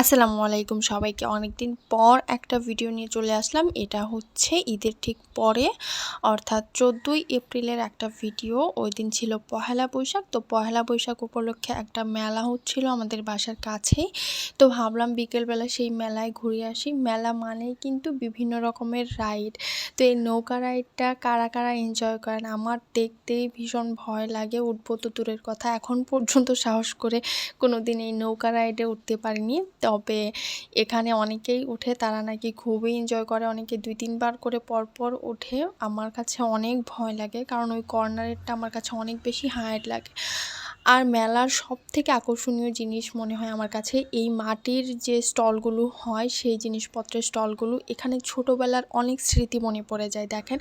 আসসালামু আলাইকুম সবাইকে। অনেকদিন পর একটা ভিডিও নিয়ে চলে আসলাম। এটা হচ্ছে ঈদের ঠিক পরে অর্থাৎ ১৪ই এপ্রিলের একটা ভিডিও। ওইদিন ছিল পহেলা বৈশাখ। তো পহেলা বৈশাখ উপলক্ষে একটা মেলা হচ্ছিল আমাদের বাসার কাছেই। তো ভাবলাম বিকেলবেলা সেই মেলায় ঘুরে আসি। মেলা মানেই কিন্তু বিভিন্ন রকমের রাইড। তো এই নৌকা রাইডটা কারা, কারা এনজয় করেন? আমার দেখতেই ভীষণ ভয় লাগে। উঠবো তো দূরের কথা। এখন পর্যন্ত সাহস করে কোনোদিন এই নৌকা রাইডে উঠতে পারিনি। তবে এখানে অনেকেই উঠে, তারা নাকি খুবই এনজয় করে। অনেকে ২-৩ বার করে পরপর ওঠে। আমার কাছে অনেক ভয় লাগে, কারণ ওই কর্নারেরটা আমার কাছে অনেক বেশি হার্ড লাগে। আর মেলার সবথেকে আকর্ষণীয় জিনিস মনে হয় আমার কাছে এই মাটির যে স্টলগুলো হয়, সেই জিনিসপত্রের স্টলগুলো। এখানে ছোটোবেলার অনেক স্মৃতি মনে পড়ে যায়। দেখেন,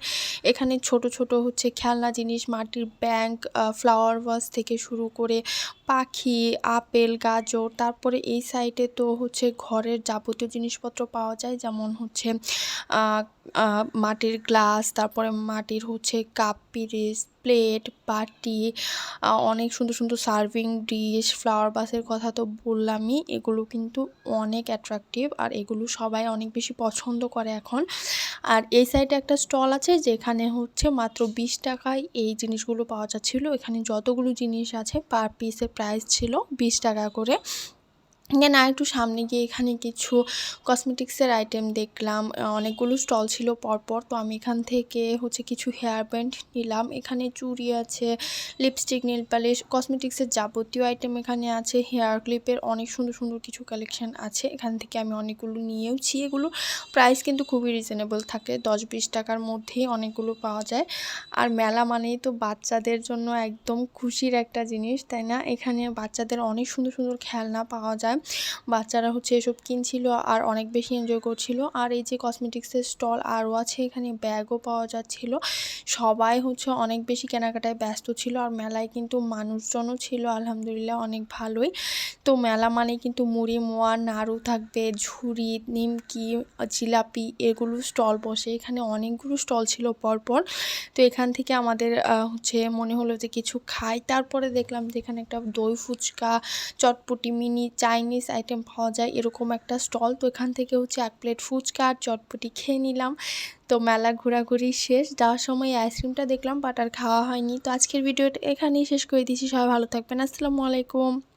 এখানে ছোট, ছোট হচ্ছে খেলনা জিনিস, মাটির ব্যাংক, ফ্লাওয়ার ভাস থেকে শুরু করে পাখি, আপেল, গাজর। তারপরে এই সাইডে তো হচ্ছে ঘরের যাবতীয় জিনিসপত্র পাওয়া যায়, যেমন হচ্ছে মাটির গ্লাস, তারপরে মাটির হচ্ছে কাপ, পিরিচ, প্লেট, বাটি, অনেক সুন্দর সুন্দর সার্ভিং ডিশ। ফ্লাওয়ার ভাসের কথা তো বললামই, এগুলো কিন্তু অনেক অ্যাট্রাকটিভ আর এগুলো সবাই অনেক বেশি পছন্দ করে এখন। আর এই সাইডে একটা স্টল আছে যেখানে হচ্ছে মাত্র ২০ টাকায় এই জিনিসগুলো পাওয়া যাচ্ছিলো। এখানে যতগুলো জিনিস আছে পার পিসের প্রাইস ছিল ২০ টাকা করে। দেন আরেকটু সামনে গিয়ে এখানে কিছু কসমেটিক্সের আইটেম দেখলাম। অনেকগুলো স্টল ছিল পরপর। তো আমি এখান থেকে হচ্ছে কিছু হেয়ার ব্যান্ড নিলাম। এখানে চুড়ি আছে, লিপস্টিক, নেল পালিশ, কসমেটিক্সের যাবতীয় আইটেম এখানে আছে। হেয়ার ক্লিপের অনেক সুন্দর সুন্দর কিছু কালেকশন আছে। এখান থেকে আমি অনেকগুলো নিয়েওছি। এগুলো প্রাইস কিন্তু খুবই রিজনেবল থাকে, ১০-২০ টাকার মধ্যেই অনেকগুলো পাওয়া যায়। আর মেলা মানেই তো বাচ্চাদের জন্য একদম খুশির একটা জিনিস, তাই না? এখানে বাচ্চাদের অনেক সুন্দর সুন্দর খেলনা পাওয়া যায়। বাচ্চারা হচ্ছে এসব কিনছিল আর অনেক বেশি এনজয় করছিল। আর এই যে কসমেটিক্সের স্টল আরও আছে, এখানে ব্যাগও পাওয়া যাচ্ছিল। সবাই হচ্ছে অনেক বেশি কেনাকাটায় ব্যস্ত ছিল। আর মেলায় কিন্তু মানুষজনও ছিল আলহামদুলিল্লাহ অনেক ভালোই। তো মেলা মানে কিন্তু মুড়ি, মোয়া, নাড়ু থাকবে, ঝুড়ি, নিমকি, জিলাপি, এগুলো স্টল বসে। এখানে অনেকগুলো স্টল ছিল পরপর। তো এখান থেকে আমাদের হচ্ছে মনে হলো যে কিছু খাই। তারপরে দেখলাম যে এখানে একটা দই ফুচকা, চটপটি, মিনি চাইনিজ আইটেম পাওয়া যায়, এরকম একটা স্টল। তো এখান থেকে হচ্ছে ১ প্লেট ফুচকা আর চটপটি খেয়ে নিলাম। তো মেলা ঘোরাঘুরি শেষ। যাওয়ার সময় আইসক্রিমটা দেখলাম, বাট আর খাওয়া হয়নি। তো আজকের ভিডিওটা এখানেই শেষ করে দিচ্ছি। সবাই ভালো থাকবেন। আসসালামু আলাইকুম।